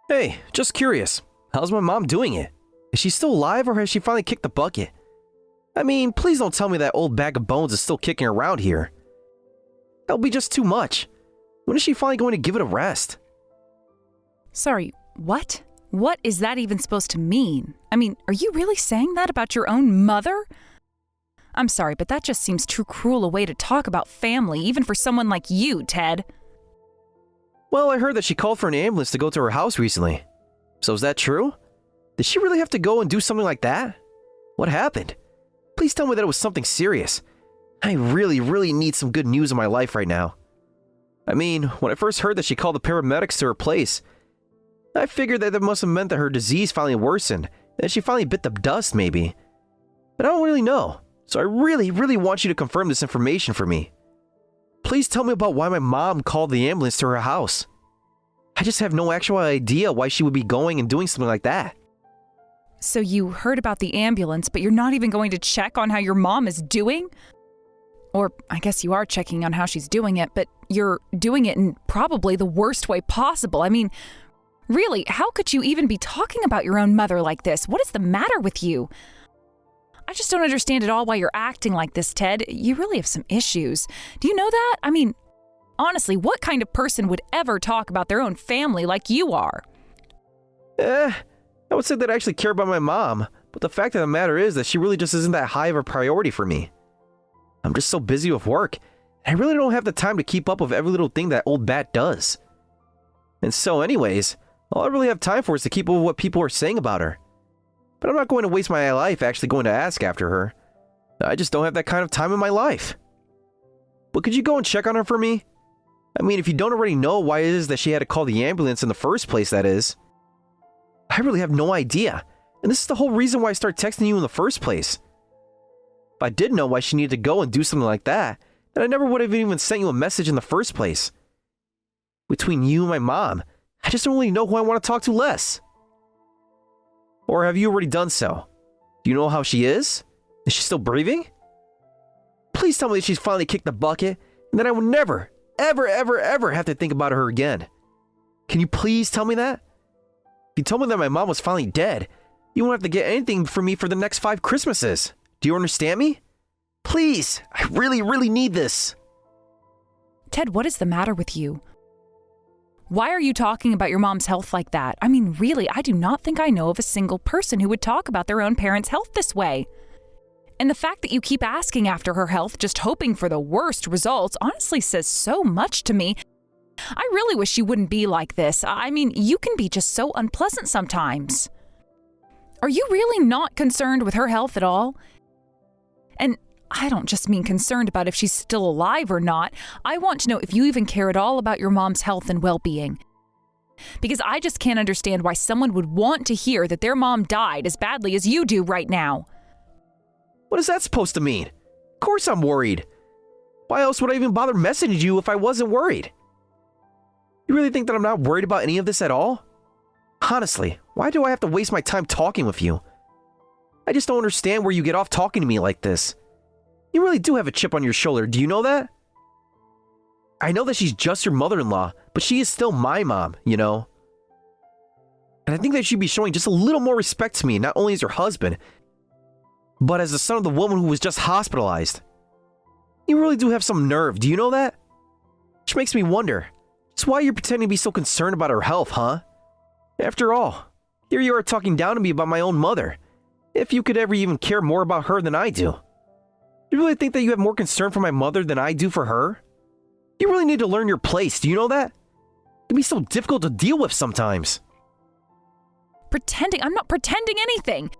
Hey, just curious. How's my mom doing it? Is she still alive or has she finally kicked the bucket? I mean, please don't tell me that old bag of bones is still kicking around here. That would be just too much. When is she finally going to give it a rest? Sorry, what? What is that even supposed to mean? I mean, are you really saying that about your own mother? I'm sorry, but that just seems too cruel a way to talk about family, even for someone like you, Ted. Well, I heard that she called for an ambulance to go to her house recently. So is that true? Did she really have to go and do something like that? What happened? Please tell me that it was something serious. I really need some good news in my life right now. I mean, when I first heard that she called the paramedics to her place, I figured that must have meant that her disease finally worsened, and that she finally bit the dust maybe. But I don't really know, so I really want you to confirm this information for me. Please tell me about why my mom called the ambulance to her house. I just have no actual idea why she would be going and doing something like that. So you heard about the ambulance, but you're not even going to check on how your mom is doing? Or I guess you are checking on how she's doing it, but you're doing it in probably the worst way possible. I mean, really, how could you even be talking about your own mother like this? What is the matter with you? I just don't understand at all why you're acting like this, Ted. You really have some issues. Do you know that? I mean, honestly, what kind of person would ever talk about their own family like you are? I would say that I actually care about my mom, but the fact of the matter is that she really just isn't that high of a priority for me. I'm just so busy with work, and I really don't have the time to keep up with every little thing that old bat does. And so anyways, all I really have time for is to keep up with what people are saying about her. But I'm not going to waste my life actually going to ask after her. I just don't have that kind of time in my life. But could you go and check on her for me? I mean, if you don't already know why it is that she had to call the ambulance in the first place, that is. I really have no idea, and this is the whole reason why I started texting you in the first place. If I did know why she needed to go and do something like that, then I never would have even sent you a message in the first place. Between you and my mom, I just don't really know who I want to talk to less. Or have you already done so? Do you know how she is? Is she still breathing? Please tell me that she's finally kicked the bucket, and that I will never, ever have to think about her again. Can you please tell me that? If you told me that my mom was finally dead, you won't have to get anything from me for the next 5 Christmases. Do you understand me? Please, I really need this. Ted, what is the matter with you? Why are you talking about your mom's health like that? I mean, really, I do not think I know of a single person who would talk about their own parents' health this way. And the fact that you keep asking after her health, just hoping for the worst results, honestly says so much to me. I really wish you wouldn't be like this. I mean, you can be just so unpleasant sometimes. Are you really not concerned with her health at all? And I don't just mean concerned about if she's still alive or not. I want to know if you even care at all about your mom's health and well-being. Because I just can't understand why someone would want to hear that their mom died as badly as you do right now. What is that supposed to mean? Of course I'm worried. Why else would I even bother messaging you if I wasn't worried? You really think that I'm not worried about any of this at all? Honestly, why do I have to waste my time talking with you? I just don't understand where you get off talking to me like this. You really do have a chip on your shoulder, do you know that? I know that she's just your mother-in-law, but she is still my mom, you know? And I think that you should be showing just a little more respect to me, not only as your husband, but as the son of the woman who was just hospitalized. You really do have some nerve, do you know that? Which makes me wonder, just why you're pretending to be so concerned about her health, huh? After all, here you are talking down to me about my own mother. If you could ever even care more about her than I do. You really think that you have more concern for my mother than I do for her? You really need to learn your place, do you know that? It can be so difficult to deal with sometimes. Pretending? I'm not pretending anything.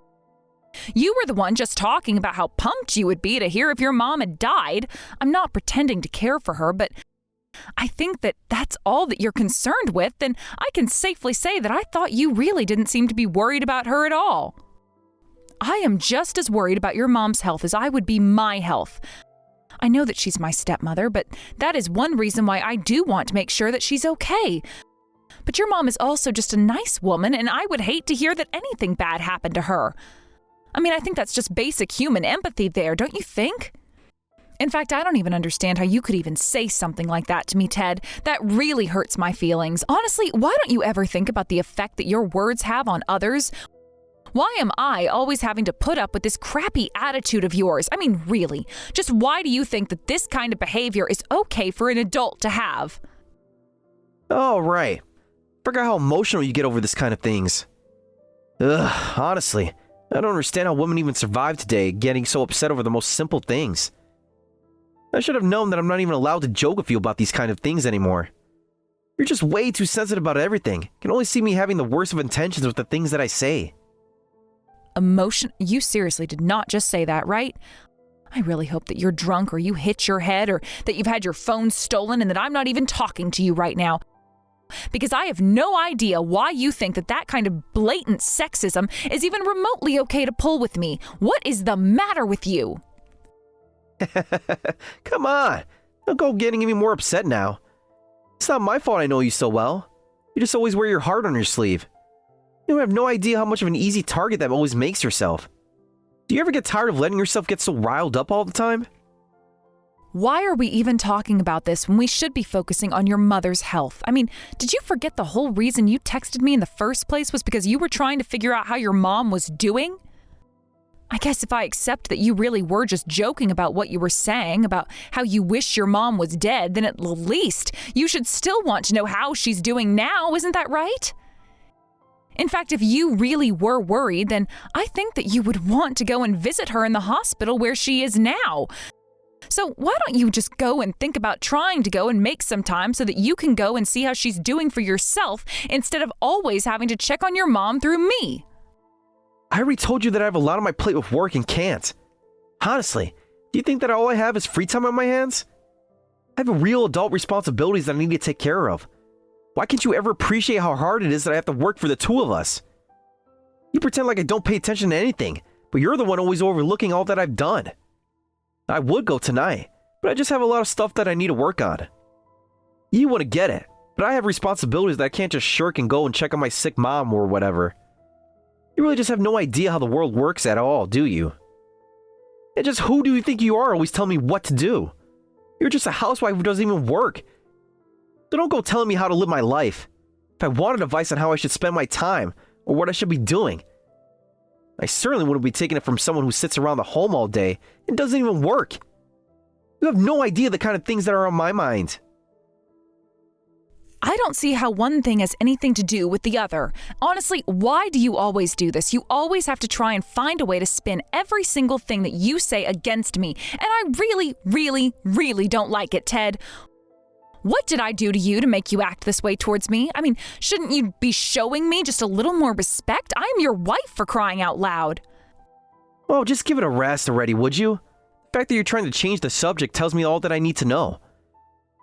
You were the one just talking about how pumped you would be to hear if your mom had died. I'm not pretending to care for her, but I think that that's all that you're concerned with, and I can safely say that I thought you really didn't seem to be worried about her at all. I am just as worried about your mom's health as I would be my health. I know that she's my stepmother, but that is one reason why I do want to make sure that she's okay. But your mom is also just a nice woman, and I would hate to hear that anything bad happened to her. I mean, I think that's just basic human empathy there, don't you think? In fact, I don't even understand how you could even say something like that to me, Ted. That really hurts my feelings. Honestly, why don't you ever think about the effect that your words have on others? Why am I always having to put up with this crappy attitude of yours? I mean, really, just why do you think that this kind of behavior is okay for an adult to have? Oh, right. Forgot how emotional you get over this kind of things. Ugh, honestly, I don't understand how women even survive today, getting so upset over the most simple things. I should have known that I'm not even allowed to joke with you about these kind of things anymore. You're just way too sensitive about everything. You can only see me having the worst of intentions with the things that I say. Emotion? You seriously did not just say that, right? I really hope that you're drunk or you hit your head or that you've had your phone stolen and that I'm not even talking to you right now. Because I have no idea why you think that that kind of blatant sexism is even remotely okay to pull with me. What is the matter with you? Come on, don't go getting any more upset now. It's not my fault I know you so well. You just always wear your heart on your sleeve. You have no idea how much of an easy target that always makes yourself. Do you ever get tired of letting yourself get so riled up all the time? Why are we even talking about this when we should be focusing on your mother's health? I mean, did you forget the whole reason you texted me in the first place was because you were trying to figure out how your mom was doing? I guess if I accept that you really were just joking about what you were saying, about how you wish your mom was dead, then at the least you should still want to know how she's doing now, isn't that right? In fact, if you really were worried, then I think that you would want to go and visit her in the hospital where she is now. So why don't you just go and think about trying to go and make some time so that you can go and see how she's doing for yourself instead of always having to check on your mom through me? I already told you that I have a lot on my plate with work and can't. Honestly, do you think that all I have is free time on my hands? I have real adult responsibilities that I need to take care of. Why can't you ever appreciate how hard it is that I have to work for the two of us? You pretend like I don't pay attention to anything, but you're the one always overlooking all that I've done. I would go tonight, but I just have a lot of stuff that I need to work on. You want to get it, but I have responsibilities that I can't just shirk and go and check on my sick mom or whatever. You really just have no idea how the world works at all, do you? And just who do you think you are always telling me what to do? You're just a housewife who doesn't even work. So don't go telling me how to live my life. If I wanted advice on how I should spend my time or what I should be doing, I certainly wouldn't be taking it from someone who sits around the home all day and doesn't even work. You have no idea the kind of things that are on my mind. I don't see how one thing has anything to do with the other. Honestly, why do you always do this? You always have to try and find a way to spin every single thing that you say against me. And I really, really, really don't like it, Ted. What did I do to you to make you act this way towards me? I mean, shouldn't you be showing me just a little more respect? I'm your wife, for crying out loud. Well, just give it a rest already, would you? The fact that you're trying to change the subject tells me all that I need to know.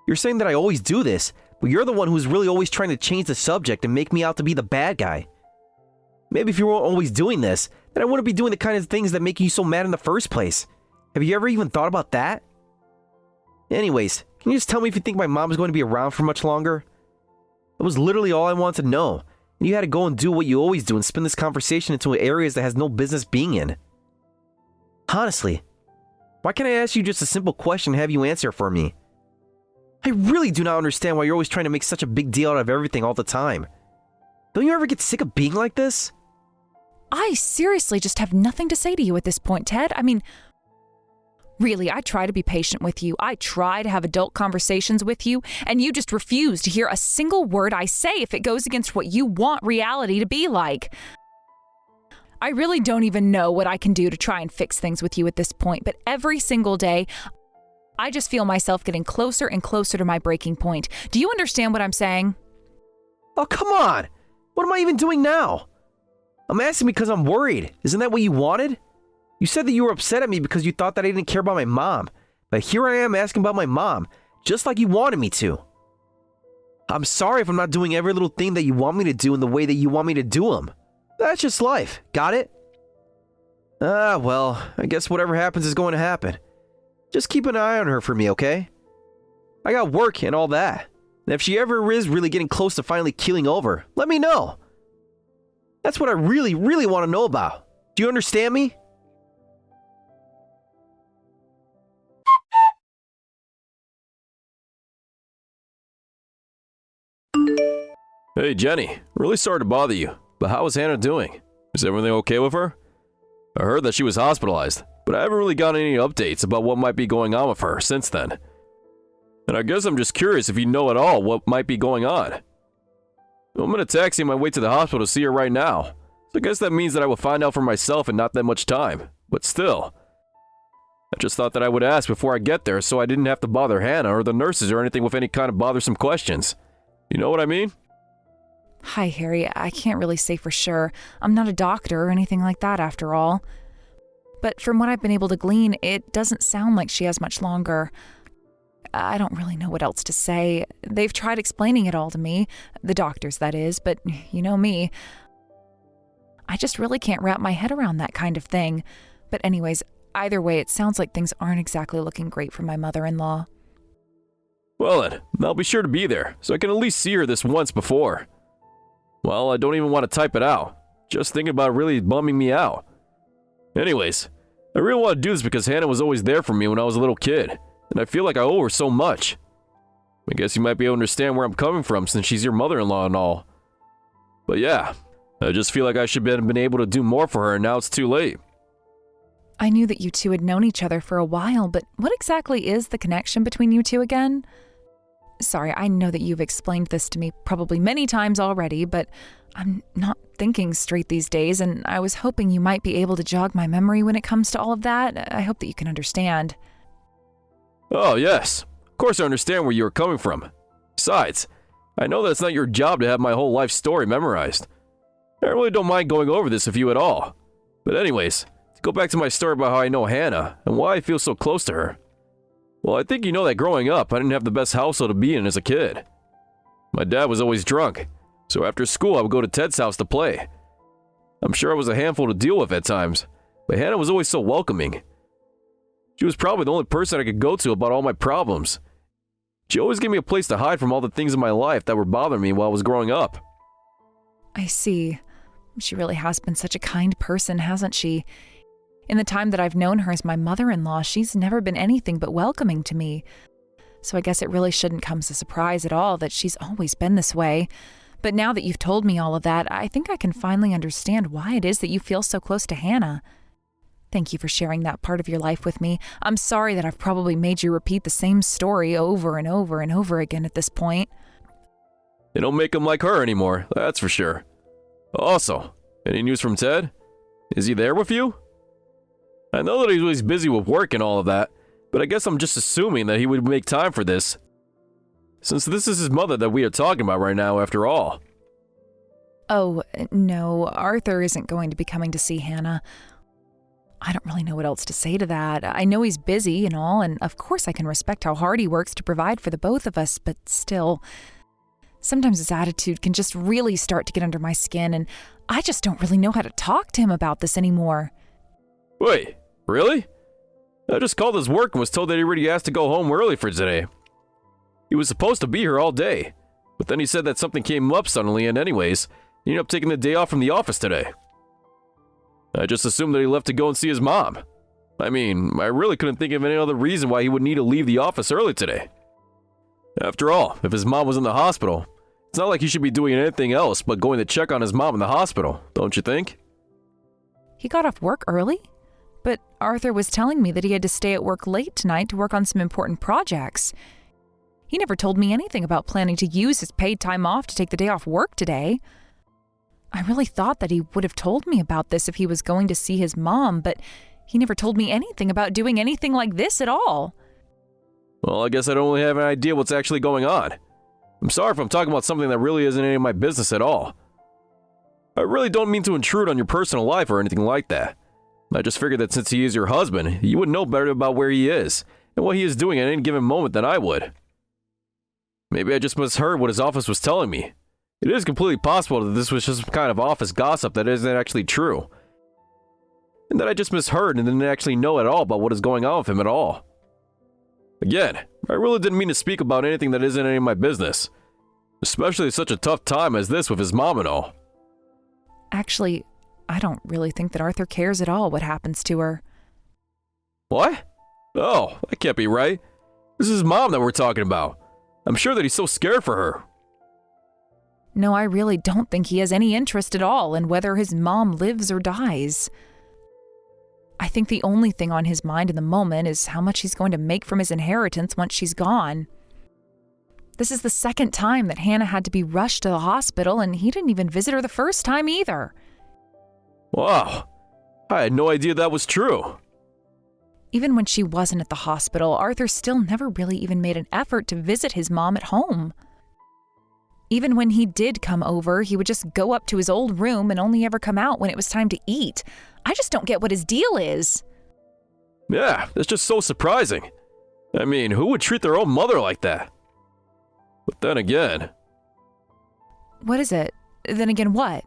You're saying that I always do this, but you're the one who's really always trying to change the subject and make me out to be the bad guy. Maybe if you weren't always doing this, then I wouldn't be doing the kind of things that make you so mad in the first place. Have you ever even thought about that? Anyways, can you just tell me if you think my mom's going to be around for much longer? That was literally all I wanted to know, and you had to go and do what you always do and spin this conversation into areas that has no business being in. Honestly, why can't I ask you just a simple question and have you answer it for me? I really do not understand why you're always trying to make such a big deal out of everything all the time. Don't you ever get sick of being like this? I seriously just have nothing to say to you at this point, Ted. I mean, really, I try to be patient with you. I try to have adult conversations with you, and you just refuse to hear a single word I say if it goes against what you want reality to be like. I really don't even know what I can do to try and fix things with you at this point, but every single day, I just feel myself getting closer and closer to my breaking point. Do you understand what I'm saying? Oh, come on! What am I even doing now? I'm asking because I'm worried. Isn't that what you wanted? You said that you were upset at me because you thought that I didn't care about my mom. But here I am asking about my mom, just like you wanted me to. I'm sorry if I'm not doing every little thing that you want me to do in the way that you want me to do them. That's just life. Got it? Well, I guess whatever happens is going to happen. Just keep an eye on her for me, okay? I got work and all that. And if she ever is really getting close to finally keeling over, let me know. That's what I really, really want to know about. Do you understand me? Hey Jenny, really sorry to bother you, but how is Hannah doing? Is everything okay with her? I heard that she was hospitalized, but I haven't really gotten any updates about what might be going on with her since then. And I guess I'm just curious if you know at all what might be going on. I'm in a taxi on my way to the hospital to see her right now, so I guess that means that I will find out for myself in not that much time, but still. I just thought that I would ask before I get there so I didn't have to bother Hannah or the nurses or anything with any kind of bothersome questions. You know what I mean? Hi, Harry. I can't really say for sure. I'm not a doctor or anything like that after all. But from what I've been able to glean, it doesn't sound like she has much longer. I don't really know what else to say. They've tried explaining it all to me, the doctors that is, but you know me. I just really can't wrap my head around that kind of thing. But anyways, either way, it sounds like things aren't exactly looking great for my mother-in-law. Well then, I'll be sure to be there, so I can at least see her this once before. Well, I don't even want to type it out. Just thinking about it really bumming me out. Anyways, I really want to do this because Hannah was always there for me when I was a little kid, and I feel like I owe her so much. I guess you might be able to understand where I'm coming from since she's your mother-in-law and all. But yeah, I just feel like I should have been able to do more for her and now it's too late. I knew that you two had known each other for a while, but what exactly is the connection between you two again? Sorry, I know that you've explained this to me probably many times already, but I'm not thinking straight these days, and I was hoping you might be able to jog my memory when it comes to all of that. I hope that you can understand. Oh, yes. Of course I understand where you are coming from. Besides, I know that it's not your job to have my whole life story memorized. I really don't mind going over this with you at all. But anyways, to go back to my story about how I know Hannah and why I feel so close to her. Well, I think you know that growing up, I didn't have the best household to be in as a kid. My dad was always drunk, so after school I would go to Ted's house to play. I'm sure I was a handful to deal with at times, but Hannah was always so welcoming. She was probably the only person I could go to about all my problems. She always gave me a place to hide from all the things in my life that were bothering me while I was growing up. I see. She really has been such a kind person, hasn't she? In the time that I've known her as my mother-in-law, she's never been anything but welcoming to me. So I guess it really shouldn't come as a surprise at all that she's always been this way. But now that you've told me all of that, I think I can finally understand why it is that you feel so close to Hannah. Thank you for sharing that part of your life with me. I'm sorry that I've probably made you repeat the same story over and over and over again at this point. They don't make him like her anymore, that's for sure. Also, any news from Ted? Is he there with you? I know that he's always busy with work and all of that, but I guess I'm just assuming that he would make time for this, since this is his mother that we are talking about right now after all. Oh, no, Arthur isn't going to be coming to see Hannah. I don't really know what else to say to that. I know he's busy and all, and of course I can respect how hard he works to provide for the both of us, but still, sometimes his attitude can just really start to get under my skin, and I just don't really know how to talk to him about this anymore. Wait, really? I just called his work and was told that he already asked to go home early for today. He was supposed to be here all day, but then he said that something came up suddenly and anyways, he ended up taking the day off from the office today. I just assumed that he left to go and see his mom. I mean, I really couldn't think of any other reason why he would need to leave the office early today. After all, if his mom was in the hospital, it's not like he should be doing anything else but going to check on his mom in the hospital, don't you think? He got off work early? But Arthur was telling me that he had to stay at work late tonight to work on some important projects. He never told me anything about planning to use his paid time off to take the day off work today. I really thought that he would have told me about this if he was going to see his mom, but he never told me anything about doing anything like this at all. Well, I guess I don't really have an idea what's actually going on. I'm sorry if I'm talking about something that really isn't any of my business at all. I really don't mean to intrude on your personal life or anything like that. I just figured that since he is your husband, you would know better about where he is and what he is doing at any given moment than I would. Maybe I just misheard what his office was telling me. It is completely possible that this was just some kind of office gossip that isn't actually true. And that I just misheard and didn't actually know at all about what is going on with him at all. Again, I really didn't mean to speak about anything that isn't any of my business. Especially at such a tough time as this with his mom and all. Actually, I don't really think that Arthur cares at all what happens to her. What? Oh, that can't be right. This is his mom that we're talking about. I'm sure that he's so scared for her. No, I really don't think he has any interest at all in whether his mom lives or dies. I think the only thing on his mind in the moment is how much he's going to make from his inheritance once she's gone. This is the second time that Hannah had to be rushed to the hospital, and he didn't even visit her the first time either. Wow, I had no idea that was true. Even when she wasn't at the hospital, Arthur still never really even made an effort to visit his mom at home. Even when he did come over, he would just go up to his old room and only ever come out when it was time to eat. I just don't get what his deal is. Yeah, that's just so surprising. I mean, who would treat their own mother like that? But then again... What is it? Then again what?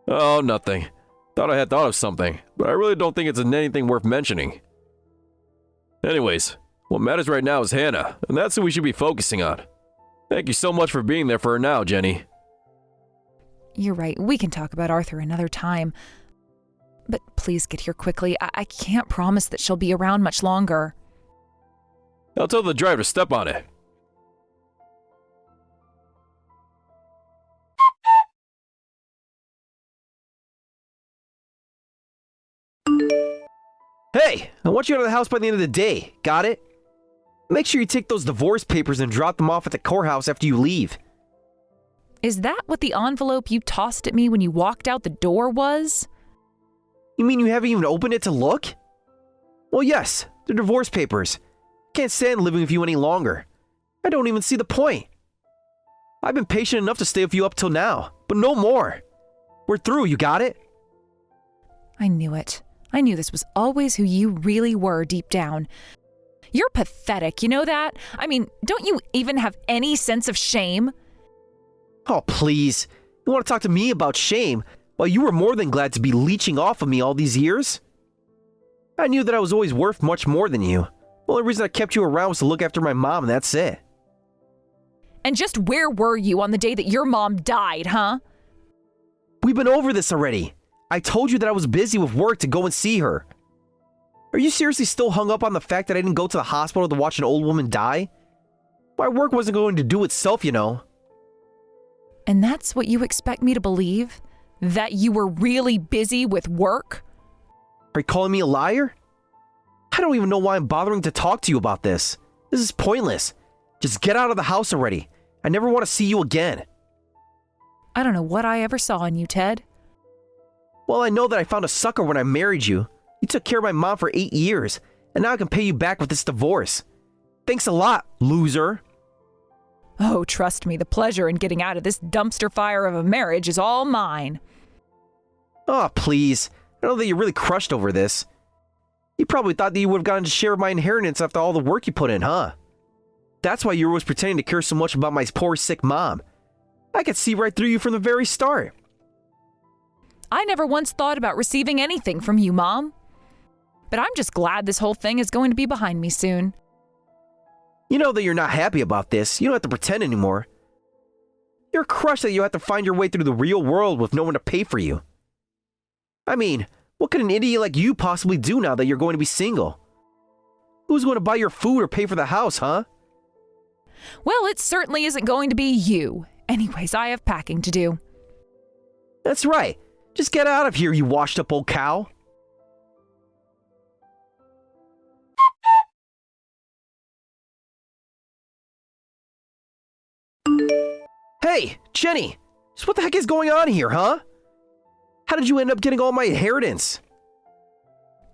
Oh, nothing. Thought I had thought of something, but I really don't think it's anything worth mentioning. Anyways, what matters right now is Hannah, and that's who we should be focusing on. Thank you so much for being there for her now, Jenny. You're right, we can talk about Arthur another time. But please get here quickly. I can't promise that she'll be around much longer. I'll tell the driver to step on it. Hey, I want you out of the house by the end of the day. Got it? Make sure you take those divorce papers and drop them off at the courthouse after you leave. Is that what the envelope you tossed at me when you walked out the door was? You mean you haven't even opened it to look? Well, yes, they're divorce papers. Can't stand living with you any longer. I don't even see the point. I've been patient enough to stay with you up till now, but no more. We're through, you got it? I knew it. I knew this was always who you really were deep down. You're pathetic, you know that? I mean, don't you even have any sense of shame? Oh, please. You want to talk to me about shame? Well, you were more than glad to be leeching off of me all these years. I knew that I was always worth much more than you. The only reason I kept you around was to look after my mom, and that's it. And just where were you on the day that your mom died, huh? We've been over this already. I told you that I was busy with work to go and see her. Are you seriously still hung up on the fact that I didn't go to the hospital to watch an old woman die? My work wasn't going to do itself, you know. And that's what you expect me to believe? That you were really busy with work? Are you calling me a liar? I don't even know why I'm bothering to talk to you about this. This is pointless. Just get out of the house already. I never want to see you again. I don't know what I ever saw in you, Ted. Well, I know that I found a sucker when I married you. You took care of my mom for 8 years, and now I can pay you back with this divorce. Thanks a lot, loser. Oh, trust me, the pleasure in getting out of this dumpster fire of a marriage is all mine. Oh, please. I know that you're really crushed over this. You probably thought that you would have gotten to share my inheritance after all the work you put in, huh? That's why you were always pretending to care so much about my poor sick mom. I could see right through you from the very start. I never once thought about receiving anything from you, Mom. But I'm just glad this whole thing is going to be behind me soon. You know that you're not happy about this. You don't have to pretend anymore. You're crushed that you have to find your way through the real world with no one to pay for you. I mean, what could an idiot like you possibly do now that you're going to be single? Who's going to buy your food or pay for the house, huh? Well, it certainly isn't going to be you. Anyways, I have packing to do. That's right. Just get out of here, you washed up old cow. Hey, Jenny! Just what the heck is going on here, huh? How did you end up getting all my inheritance?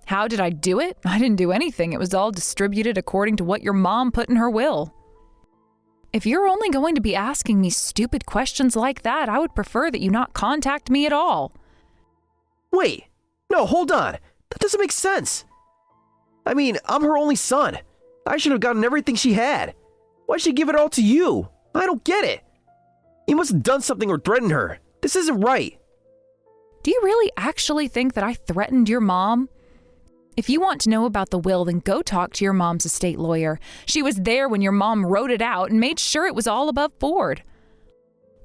How did I do it? I didn't do anything. It was all distributed according to what your mom put in her will. If you're only going to be asking me stupid questions like that, I would prefer that you not contact me at all. Wait, no, hold on. That doesn't make sense. I mean, I'm her only son. I should have gotten everything she had. Why'd she give it all to you? I don't get it. You must have done something or threatened her. This isn't right. Do you really actually think that I threatened your mom? If you want to know about the will, then go talk to your mom's estate lawyer. She was there when your mom wrote it out and made sure it was all above board.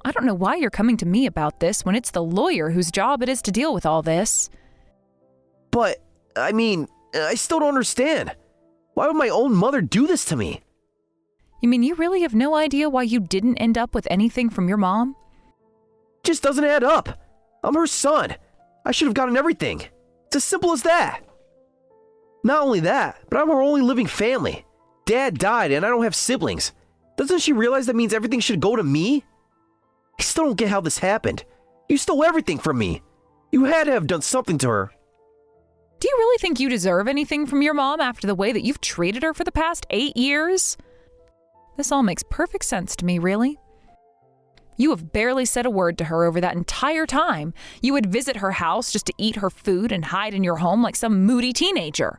I don't know why you're coming to me about this when it's the lawyer whose job it is to deal with all this. But, I mean, I still don't understand. Why would my own mother do this to me? You mean you really have no idea why you didn't end up with anything from your mom? Just doesn't add up. I'm her son. I should have gotten everything. It's as simple as that. Not only that, but I'm her only living family. Dad died and I don't have siblings. Doesn't she realize that means everything should go to me? I still don't get how this happened. You stole everything from me. You had to have done something to her. Do you really think you deserve anything from your mom after the way that you've treated her for the past 8 years? This all makes perfect sense to me, really. You have barely said a word to her over that entire time. You would visit her house just to eat her food and hide in your home like some moody teenager.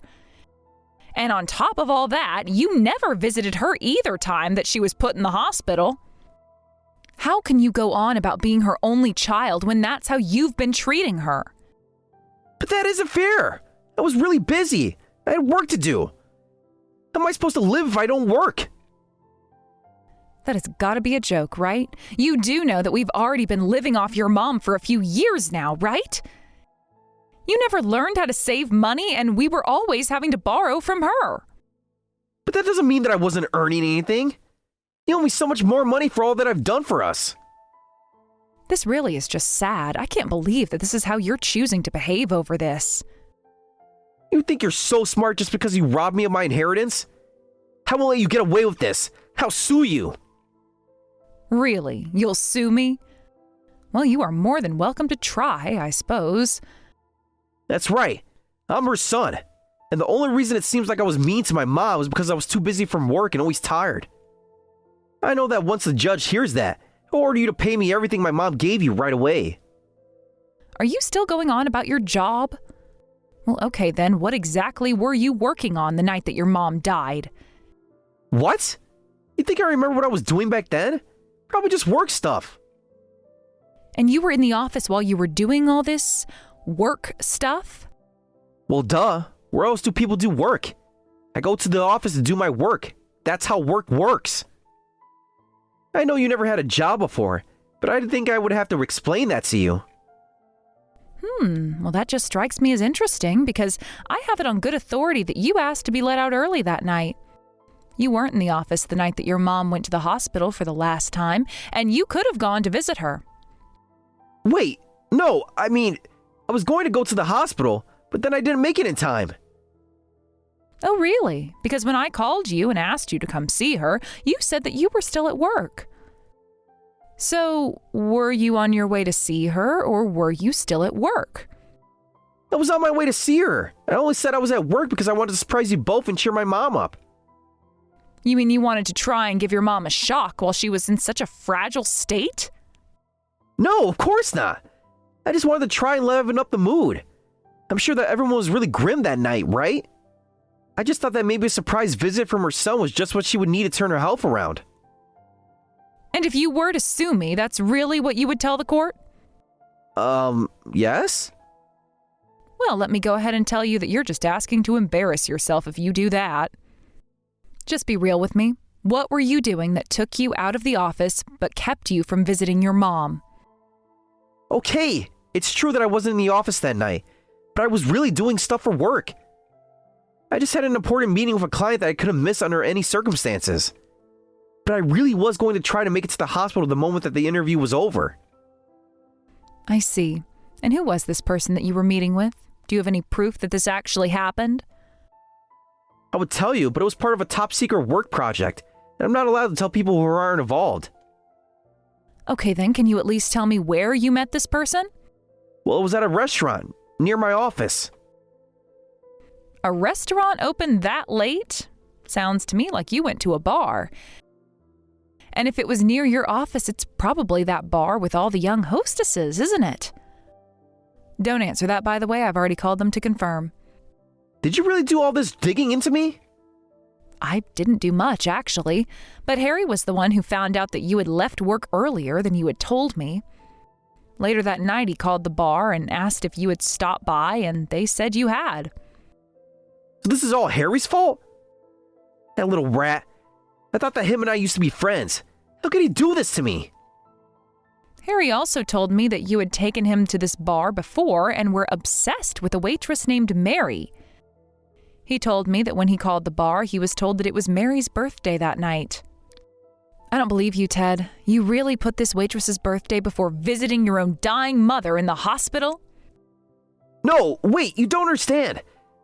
And on top of all that, you never visited her either time that she was put in the hospital. How can you go on about being her only child when that's how you've been treating her? But that isn't fair. I was really busy. I had work to do. How am I supposed to live if I don't work? That has got to be a joke, right? You do know that we've already been living off your mom for a few years now, right? You never learned how to save money, and we were always having to borrow from her. But that doesn't mean that I wasn't earning anything. You owe me so much more money for all that I've done for us. This really is just sad. I can't believe that this is how you're choosing to behave over this. You think you're so smart just because you robbed me of my inheritance? How will I let you get away with this? I'll sue you. Really? You'll sue me? Well, you are more than welcome to try, I suppose. That's right. I'm her son. And the only reason it seems like I was mean to my mom was because I was too busy from work and always tired. I know that once the judge hears that, he'll order you to pay me everything my mom gave you right away. Are you still going on about your job? Well, okay then, what exactly were you working on the night that your mom died? What? You think I remember what I was doing back then? Probably just work stuff. And you were in the office while you were doing all this work stuff? Well, duh. Where else do people do work? I go to the office to do my work. That's how work works. I know you never had a job before, but I didn't think I would have to explain that to you. Well, that just strikes me as interesting because I have it on good authority that you asked to be let out early that night. You weren't in the office the night that your mom went to the hospital for the last time, and you could have gone to visit her. Wait, no, I mean, I was going to go to the hospital, but then I didn't make it in time. Oh, really? Because when I called you and asked you to come see her, you said that you were still at work. So, were you on your way to see her, or were you still at work? I was on my way to see her. I only said I was at work because I wanted to surprise you both and cheer my mom up. You mean you wanted to try and give your mom a shock while she was in such a fragile state? No, of course not. I just wanted to try and liven up the mood. I'm sure that everyone was really grim that night, right? I just thought that maybe a surprise visit from her son was just what she would need to turn her health around. And if you were to sue me, that's really what you would tell the court? Yes? Well, let me go ahead and tell you that you're just asking to embarrass yourself if you do that. Just be real with me. What were you doing that took you out of the office but kept you from visiting your mom? Okay, it's true that I wasn't in the office that night, but I was really doing stuff for work. I just had an important meeting with a client that I couldn't miss under any circumstances. But I really was going to try to make it to the hospital the moment that the interview was over. I see. And who was this person that you were meeting with? Do you have any proof that this actually happened? I would tell you, but it was part of a top secret work project, and I'm not allowed to tell people who aren't involved. Okay then, can you at least tell me where you met this person? Well, it was at a restaurant, near my office. A restaurant open that late? Sounds to me like you went to a bar. And if it was near your office, it's probably that bar with all the young hostesses, isn't it? Don't answer that, by the way. I've already called them to confirm. Did you really do all this digging into me? I didn't do much, actually. But Harry was the one who found out that you had left work earlier than you had told me. Later that night, he called the bar and asked if you had stopped by, and they said you had. So this is all Harry's fault? That little rat. I thought that him and I used to be friends. How could he do this to me? Harry also told me that you had taken him to this bar before and were obsessed with a waitress named Mary. He told me that when he called the bar, he was told that it was Mary's birthday that night. I don't believe you, Ted. You really put this waitress's birthday before visiting your own dying mother in the hospital? No, wait, you don't understand.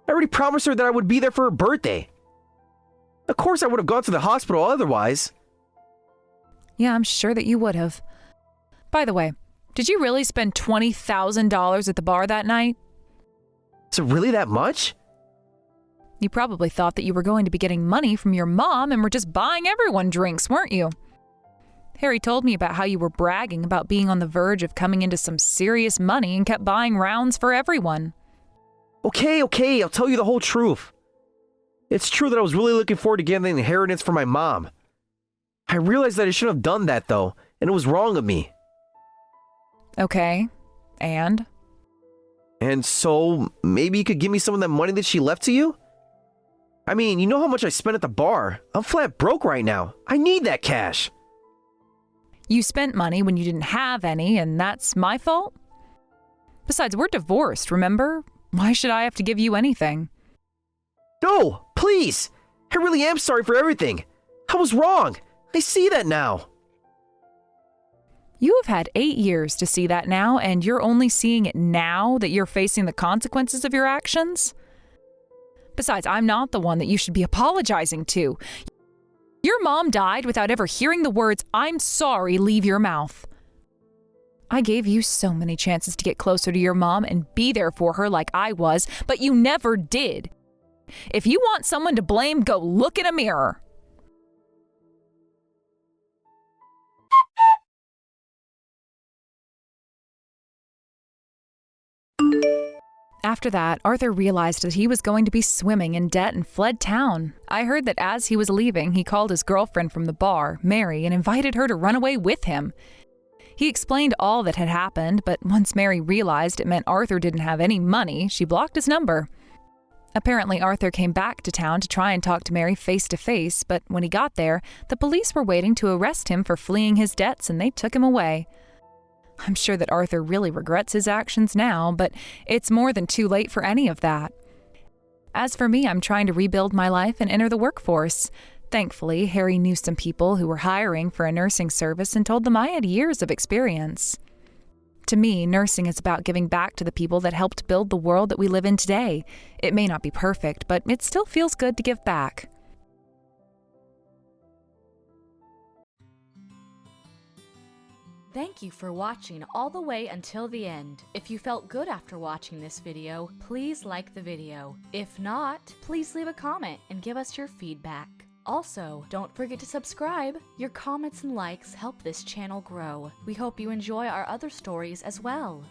I already promised her that I would be there for her birthday. Of course I would have gone to the hospital otherwise. Yeah, I'm sure that you would have. By the way, did you really spend $20,000 at the bar that night? Is it really that much? You probably thought that you were going to be getting money from your mom and were just buying everyone drinks, weren't you? Harry told me about how you were bragging about being on the verge of coming into some serious money and kept buying rounds for everyone. Okay, I'll tell you the whole truth. It's true that I was really looking forward to getting the inheritance from my mom. I realized that I shouldn't have done that though, and it was wrong of me. Okay, and? And so, maybe you could give me some of that money that she left to you? I mean, you know how much I spent at the bar. I'm flat broke right now. I need that cash. You spent money when you didn't have any, and that's my fault? Besides, we're divorced, remember? Why should I have to give you anything? No, please. I really am sorry for everything. I was wrong. I see that now. You have had 8 years to see that now, and you're only seeing it now that you're facing the consequences of your actions? Besides, I'm not the one that you should be apologizing to. Your mom died without ever hearing the words, "I'm sorry," leave your mouth. I gave you so many chances to get closer to your mom and be there for her like I was, but you never did. If you want someone to blame, go look in a mirror. After that, Arthur realized that he was going to be swimming in debt and fled town. I heard that as he was leaving, he called his girlfriend from the bar, Mary, and invited her to run away with him. He explained all that had happened, but once Mary realized it meant Arthur didn't have any money, she blocked his number. Apparently, Arthur came back to town to try and talk to Mary face to face, but when he got there, the police were waiting to arrest him for fleeing his debts and they took him away. I'm sure that Arthur really regrets his actions now, but it's more than too late for any of that. As for me, I'm trying to rebuild my life and enter the workforce. Thankfully, Harry knew some people who were hiring for a nursing service and told them I had years of experience. To me, nursing is about giving back to the people that helped build the world that we live in today. It may not be perfect, but it still feels good to give back. Thank you for watching all the way until the end. If you felt good after watching this video, please like the video. If not, please leave a comment and give us your feedback. Also, don't forget to subscribe. Your comments and likes help this channel grow. We hope you enjoy our other stories as well.